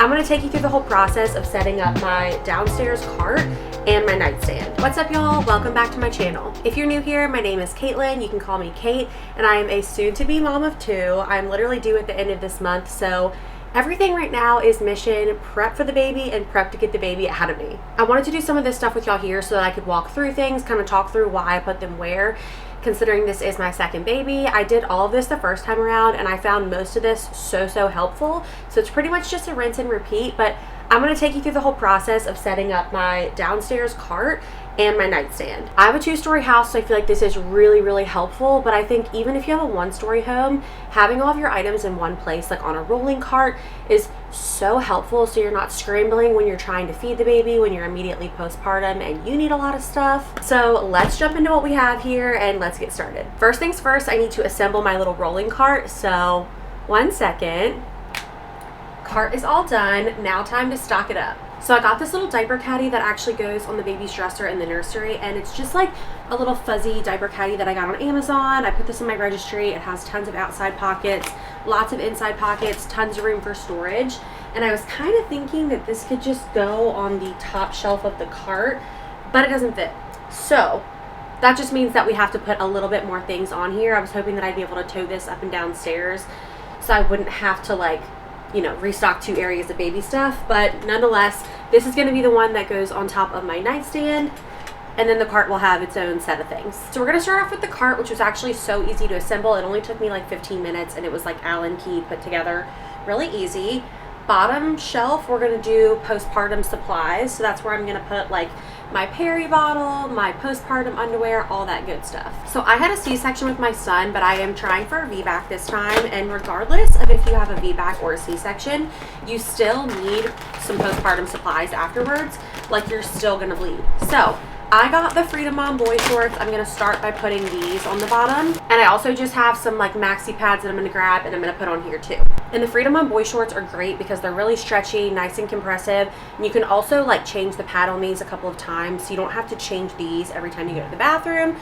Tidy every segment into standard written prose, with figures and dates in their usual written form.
I'm going to take you through the whole process of setting up my downstairs cart and my nightstand. What's up, y'all? Welcome back to my channel. If you're new here, my name is Caitlin. You can call me Kate, and I am a soon-to-be mom of two. I'm literally due at the end of this month, so everything right now is mission prep for the baby and prep to get the baby ahead of me. I wanted to do some of this stuff with y'all here so that I could walk through things, kind of talk through why I put them where. Considering this is my second baby, I did all of this the first time around and I found most of this so helpful. So it's pretty much just a rinse and repeat, but I'm going to take you through the whole process of setting up my downstairs cart and my nightstand. I have a 2-story house, so I feel like this is really helpful, but I think even if you have a 1-story home, having all of your items in one place, like on a rolling cart, is so helpful, so you're not scrambling when you're trying to feed the baby, when you're immediately postpartum and you need a lot of stuff. So let's jump into what we have here and let's get started. First things first, I need to assemble my little rolling cart, so 1 second. Cart is all done, now time to stock it up. So I got this little diaper caddy that actually goes on the baby's dresser in the nursery, and it's just like a little fuzzy diaper caddy that I got on Amazon. I put this in my registry. It has tons of outside pockets, lots of inside pockets, tons of room for storage. And I was kind of thinking that this could just go on the top shelf of the cart, but it doesn't fit. So that just means that we have to put a little bit more things on here. I was hoping that I'd be able to tow this up and downstairs so I wouldn't have to restock 2 areas of baby stuff, but nonetheless, this is going to be the one that goes on top of my nightstand, and then the cart will have its own set of things. So we're going to start off with the cart, which was actually so easy to assemble. It only took me like 15 minutes, and it was like Allen key put together, really easy. Bottom shelf, we're going to do postpartum supplies, so that's where I'm going to put like my peri bottle, my postpartum underwear, all that good stuff. So I had a C-section with my son, but I am trying for a VBAC this time, and regardless of if you have a VBAC or a C-section, you still need some postpartum supplies afterwards, like you're still gonna bleed. So I got the Freedom Mom boy shorts. I'm gonna start by putting these on the bottom, and I also just have some like maxi pads that I'm gonna grab and I'm gonna put on here too. And the Freedom Mom boy shorts are great because they're really stretchy, nice and compressive, and you can also like change the pad on these a couple of times, so you don't have to change these every time you go to the bathroom,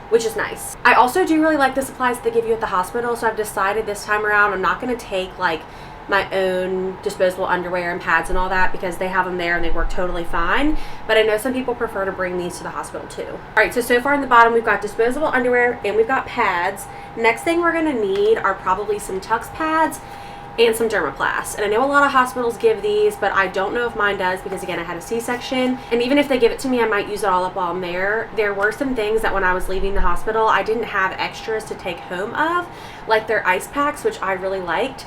which is nice. I also do really like the supplies that they give you at the hospital, so I've decided this time around I'm not gonna take like my own disposable underwear and pads and all that because they have them there and they work totally fine, but I know some people prefer to bring these to the hospital too. All right, so far in the bottom we've got disposable underwear and we've got pads. Next thing we're gonna need are probably some Tux pads and some Dermaplast. And I know a lot of hospitals give these, but I don't know if mine does because again, I had a C-section, and even if they give it to me, I might use it all up while I'm there. There were some things that when I was leaving the hospital, I didn't have extras to take home of, like their ice packs, which I really liked.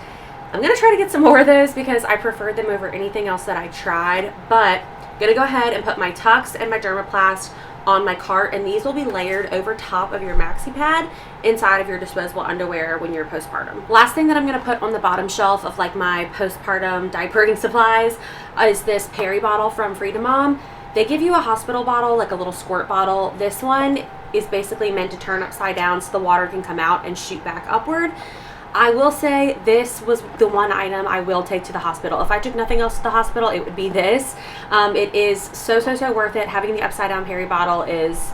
I'm gonna try to get some more of those because I preferred them over anything else that I tried, but I'm gonna go ahead and put my Tux and my Dermaplast on my cart, and these will be layered over top of your maxi pad inside of your disposable underwear when you're postpartum. Last thing that I'm gonna put on the bottom shelf of like my postpartum diapering supplies is this peri bottle from Freedom Mom. They give you a hospital bottle, like a little squirt bottle. This one is basically meant to turn upside down so the water can come out and shoot back upward. I will say this was the one item I will take to the hospital. If I took nothing else to the hospital, it would be this. It is so worth it. Having the upside down peri bottle is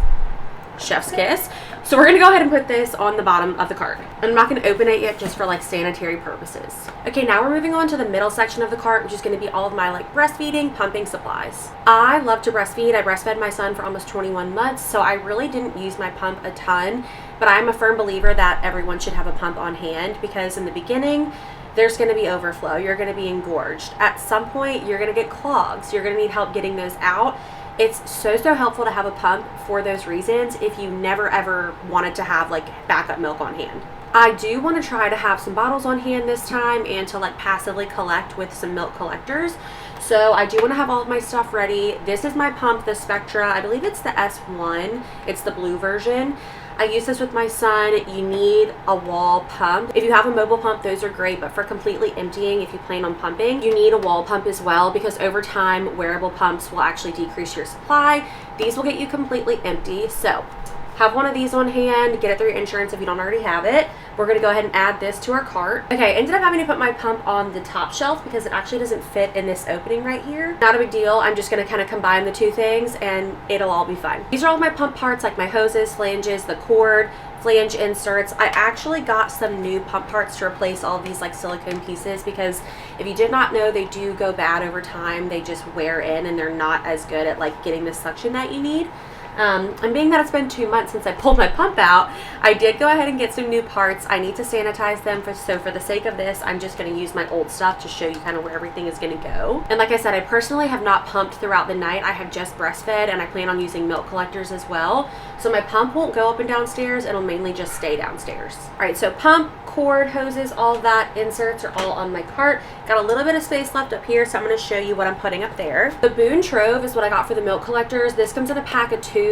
chef's kiss. So we're gonna go ahead and put this on the bottom of the cart. I'm not gonna open it yet just for like sanitary purposes. Okay, now we're moving on to the middle section of the cart, which is gonna be all of my like breastfeeding, pumping supplies. I love to breastfeed. I breastfed my son for almost 21 months, so I really didn't use my pump a ton, but I'm a firm believer that everyone should have a pump on hand because in the beginning, there's going to be overflow. You're going to be engorged. At some point, you're going to get clogs. You're going to need help getting those out. It's so helpful to have a pump for those reasons if you never ever wanted to have like backup milk on hand. I do want to try to have some bottles on hand this time and to like passively collect with some milk collectors. So I do want to have all of my stuff ready. This is my pump, the Spectra. I believe it's the S1. It's the blue version. I use this with my son. You need a wall pump. If you have a mobile pump, those are great, but for completely emptying, if you plan on pumping, you need a wall pump as well because over time, wearable pumps will actually decrease your supply. These will get you completely empty. So have one of these on hand, get it through your insurance if you don't already have it. We're gonna go ahead and add this to our cart. Okay, I ended up having to put my pump on the top shelf because it actually doesn't fit in this opening right here. Not a big deal. I'm just gonna kind of combine the two things and it'll all be fine. These are all my pump parts, like my hoses, flanges, the cord, flange inserts. I actually got some new pump parts to replace all of these like silicone pieces because if you did not know, they do go bad over time. They just wear in and they're not as good at like getting the suction that you need. And being that it's been 2 months since I pulled my pump out, I did go ahead and get some new parts. I need to sanitize them, so for the sake of this, I'm just going to use my old stuff to show you kind of where everything is going to go. And like I said, I personally have not pumped throughout the night. I have just breastfed, and I plan on using milk collectors as well. So my pump won't go up and downstairs. It'll mainly just stay downstairs. All right, so pump, cord, hoses, all of that, inserts are all on my cart. Got a little bit of space left up here, so I'm going to show you what I'm putting up there. The Boone Trove is what I got for the milk collectors. This comes in a pack of 2.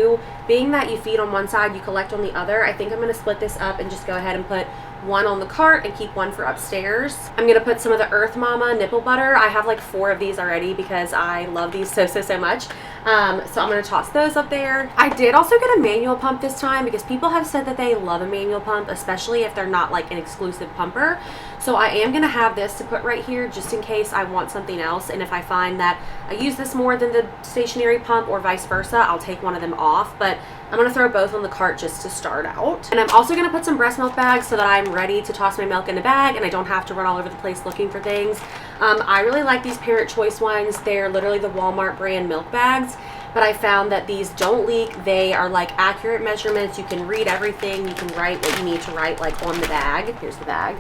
Being that you feed on one side, you collect on the other, I think I'm going to split this up and just go ahead and put one on the cart and keep one for upstairs. I'm going to put some of the Earth Mama nipple butter. I have like 4 of these already because I love these so much. So I'm going to toss those up there. I did also get a manual pump this time because people have said that they love a manual pump, especially if they're not like an exclusive pumper. So I am going to have this to put right here just in case I want something else. And if I find that I use this more than the stationary pump or vice versa, I'll take one of them off. But I'm going to throw both on the cart just to start out. And I'm also going to put some breast milk bags so that I'm ready to toss my milk in a bag and I don't have to run all over the place looking for things. I really like these Parent Choice ones. They're literally the Walmart brand milk bags. But I found that these don't leak. They are like accurate measurements. You can read everything. You can write what you need to write like on the bag. Here's the bag.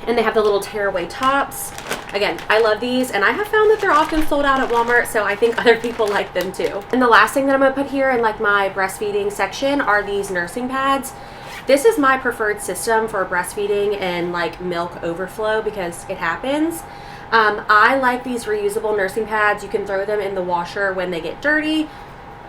And they have the little tearaway tops. Again, I love these, and I have found that they're often sold out at Walmart, so I think other people like them too. And the last thing that I'm gonna put here in like my breastfeeding section are these nursing pads. This is my preferred system for breastfeeding and like milk overflow because it happens. I like these reusable nursing pads. You can throw them in the washer when they get dirty.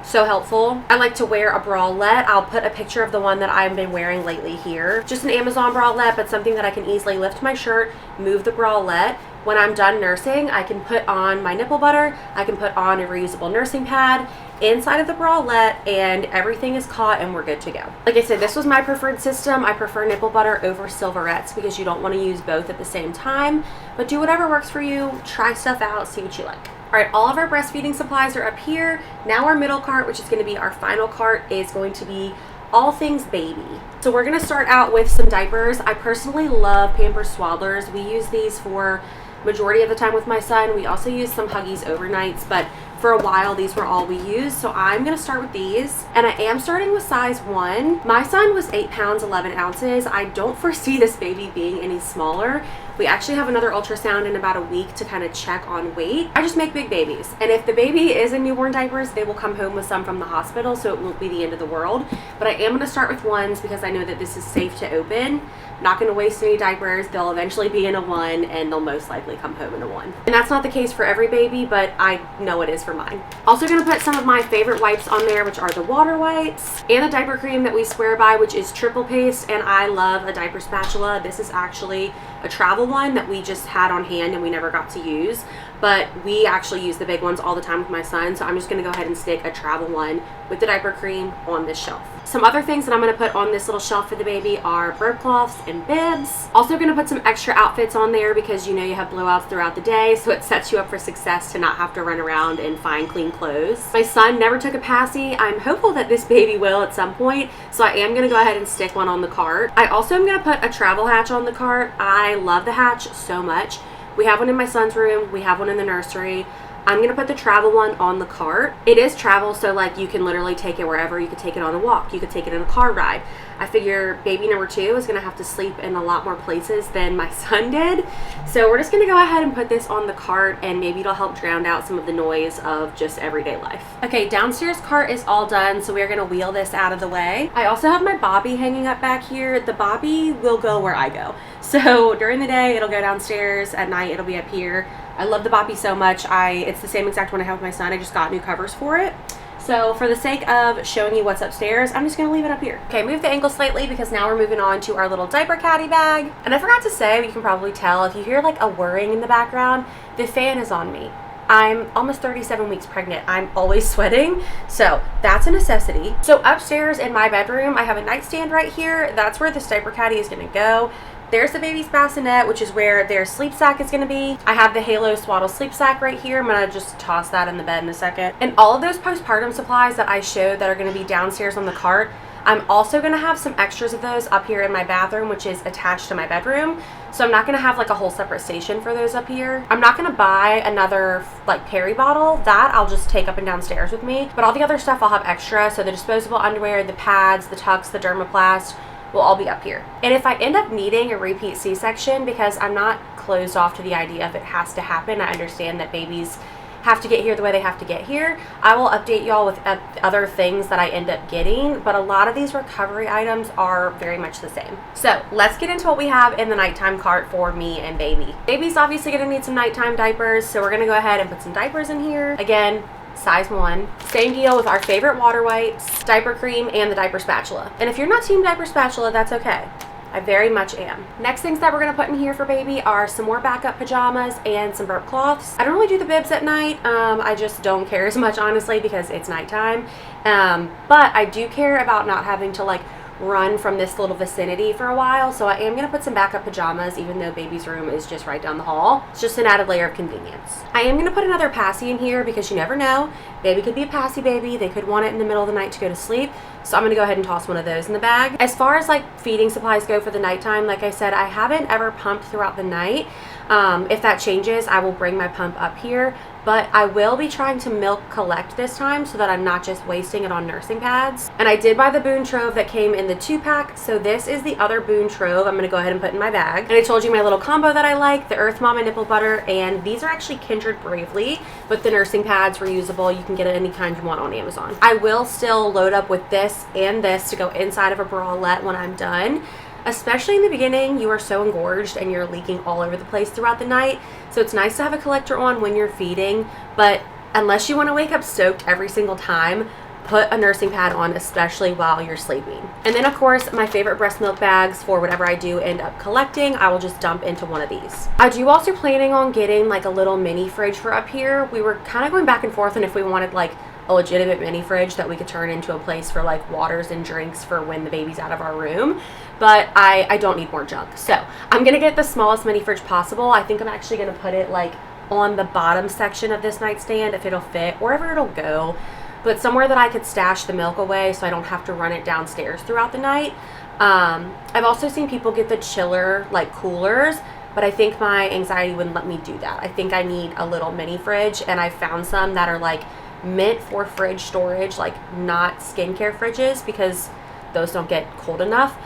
So helpful. I like to wear a bralette. I'll put a picture of the one that I've been wearing lately here. Just an Amazon bralette, but something that I can easily lift my shirt, move the bralette. When I'm done nursing, I can put on my nipple butter. I can put on a reusable nursing pad inside of the bralette and everything is caught and we're good to go. Like I said, this was my preferred system. I prefer nipple butter over silverettes because you don't want to use both at the same time, but do whatever works for you. Try stuff out, see what you like. All right, all of our breastfeeding supplies are up here. Now our middle cart, which is going to be our final cart, is going to be all things baby. So we're going to start out with some diapers. I personally love Pampers Swaddlers. We use these for majority of the time with my son. We also use some Huggies overnights, but for a while these were all we used. So I'm going to start with these, and I am starting with size 1. My son was 8 pounds 11 ounces. I don't foresee this baby being any smaller. We actually have another ultrasound in about a week to kind of check on weight. I just make big babies, and if the baby is in newborn diapers, they will come home with some from the hospital, so it won't be the end of the world. But I am going to start with 1s because I know that this is safe to open. Not going to waste any diapers. They'll eventually be in a 1 and they'll most likely come home in a 1. And that's not the case for every baby, but I know it is for mine. Also going to put some of my favorite wipes on there, which are the water wipes and the diaper cream that we swear by, which is triple paste. And I love a diaper spatula. This is actually a travel one that we just had on hand and we never got to use, but we actually use the big ones all the time with my son. So I'm just going to go ahead and stick a travel one with the diaper cream on this shelf. Some other things that I'm going to put on this little shelf for the baby are burp cloths and bibs. Also going to put some extra outfits on there because you know you have blowouts throughout the day, so it sets you up for success to not have to run around and find clean clothes. My son never took a passy. I'm hopeful that this baby will at some point, so I am going to go ahead and stick one on the cart. I also am going to put a travel hatch on the cart. I love the hatch so much. We have one in my son's room. We have one in the nursery. I'm going to put the travel one on the cart. It is travel, so like you can literally take it wherever. You could take it on a walk. You could take it in a car ride. I figure baby number 2 is going to have to sleep in a lot more places than my son did. So we're just going to go ahead and put this on the cart, and maybe it'll help drown out some of the noise of just everyday life. Okay, downstairs cart is all done, so we're going to wheel this out of the way. I also have my Bobby hanging up back here. The Bobby will go where I go. So during the day, it'll go downstairs. At night, it'll be up here. I love the Bobby so much. It's the same exact one I have with my son. I just got new covers for it. So for the sake of showing you what's upstairs, I'm just going to leave it up here. Okay, move the angle slightly because now we're moving on to our little diaper caddy bag. And I forgot to say, but you can probably tell if you hear like a whirring in the background, the fan is on me. I'm almost 37 weeks pregnant. I'm always sweating, so that's a necessity. So upstairs in my bedroom, I have a nightstand right here. That's where this diaper caddy is gonna go. There's the baby's bassinet, which is where their sleep sack is gonna be. I have the Halo Swaddle sleep sack right here. I'm gonna just toss that in the bed in a second. And all of those postpartum supplies that I showed that are gonna be downstairs on the cart, I'm also gonna have some extras of those up here in my bathroom, which is attached to my bedroom. So I'm not gonna have like a whole separate station for those up here. I'm not gonna buy another like Perry bottle. That I'll just take up and downstairs with me. But all the other stuff I'll have extra. So the disposable underwear, the pads, the tucks, the dermaplast will all be up here. And if I end up needing a repeat C-section, because I'm not closed off to the idea of it has to happen, I understand that babies have to get here the way they have to get here, I will update y'all with other things that I end up getting, but a lot of these recovery items are very much the same. So let's get into what we have in the nighttime cart for me and baby. Baby's obviously gonna need some nighttime diapers, so we're gonna go ahead and put some diapers in here. Again, size 1. Same deal with our favorite water wipes, diaper cream, and the diaper spatula. And if you're not team diaper spatula, that's okay. I very much am. Next things that we're gonna put in here for baby are some more backup pajamas and some burp cloths. I don't really do the bibs at night. I just don't care as much, honestly, because it's nighttime. But I do care about not having to like run from this little vicinity for a while, so I am going to put some backup pajamas, even though baby's room is just right down the hall. It's just an added layer of convenience. I am going to put another passy in here because you never know. Baby could be a passy baby. They could want it in the middle of the night to go to sleep, so I'm going to go ahead and toss one of those in the bag. As far as like feeding supplies go for the nighttime, like I said, I haven't ever pumped throughout the night. If that changes, I will bring my pump up here, but I will be trying to milk collect this time so that I'm not just wasting it on nursing pads. And I did buy the Boone Trove that came in the 2-pack, so this is the other Boone Trove I'm gonna go ahead and put in my bag. And I told you my little combo that I like, the Earth Mama nipple butter, and these are actually Kindred Bravely, but the nursing pads reusable. You can get it any kind you want on Amazon. I will still load up with this and this to go inside of a bralette when I'm done. Especially in the beginning, you are so engorged and you're leaking all over the place throughout the night. So it's nice to have a collector on when you're feeding, but unless you want to wake up soaked every single time, put a nursing pad on, especially while you're sleeping. And then of course, my favorite breast milk bags for whatever I do end up collecting, I will just dump into one of these. I do also planning on getting like a little mini fridge for up here. We were kind of going back and forth on if we wanted like a legitimate mini fridge that we could turn into a place for like waters and drinks for when the baby's out of our room, but I don't need more junk. So I'm gonna get the smallest mini fridge possible. I think I'm actually gonna put it like on the bottom section of this nightstand if it'll fit, wherever it'll go, but somewhere that I could stash the milk away so I don't have to run it downstairs throughout the night. I've also seen people get the chiller like coolers, but I think my anxiety wouldn't let me do that. I think I need a little mini fridge, and I found some that are like meant for fridge storage, like not skincare fridges, because those don't get cold enough,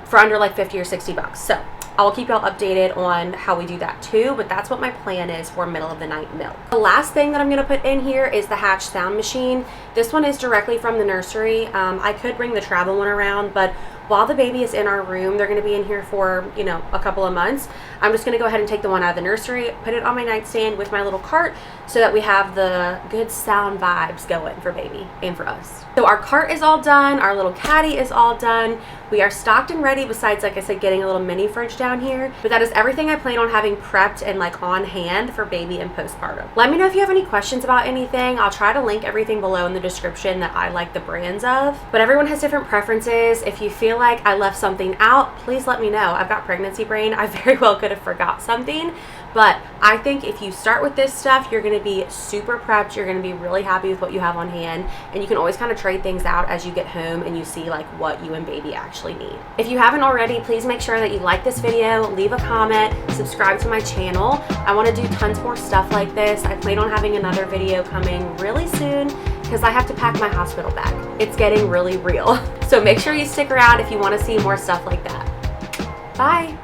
for under like 50 or 60 bucks. So I'll keep y'all updated on how we do that too, but that's what my plan is for middle of the night milk. The last thing that I'm gonna put in here is the Hatch sound machine. This one is directly from the nursery. I could bring the travel one around, but while the baby is in our room, they're gonna be in here for, you know, a couple of months. I'm just gonna go ahead and take the one out of the nursery, put it on my nightstand with my little cart so that we have the good sound vibes going for baby and for us. So our cart is all done, our little caddy is all done. We are stocked and ready, besides, like I said, getting a little mini fridge down here. But that is everything I plan on having prepped and like on hand for baby and postpartum. Let me know if you have any questions about anything. I'll try to link everything below in the description that I like the brands of. But everyone has different preferences. If you feel like I left something out, please let me know. I've got pregnancy brain. I very well could have forgot something. But I think if you start with this stuff, you're gonna be super prepped. You're gonna be really happy with what you have on hand. And you can always kind of trade things out as you get home and you see like what you and baby actually need. If you haven't already, please make sure that you like this video, leave a comment, subscribe to my channel. I wanna do tons more stuff like this. I plan on having another video coming really soon because I have to pack my hospital bag. It's getting really real. So make sure you stick around if you wanna see more stuff like that. Bye.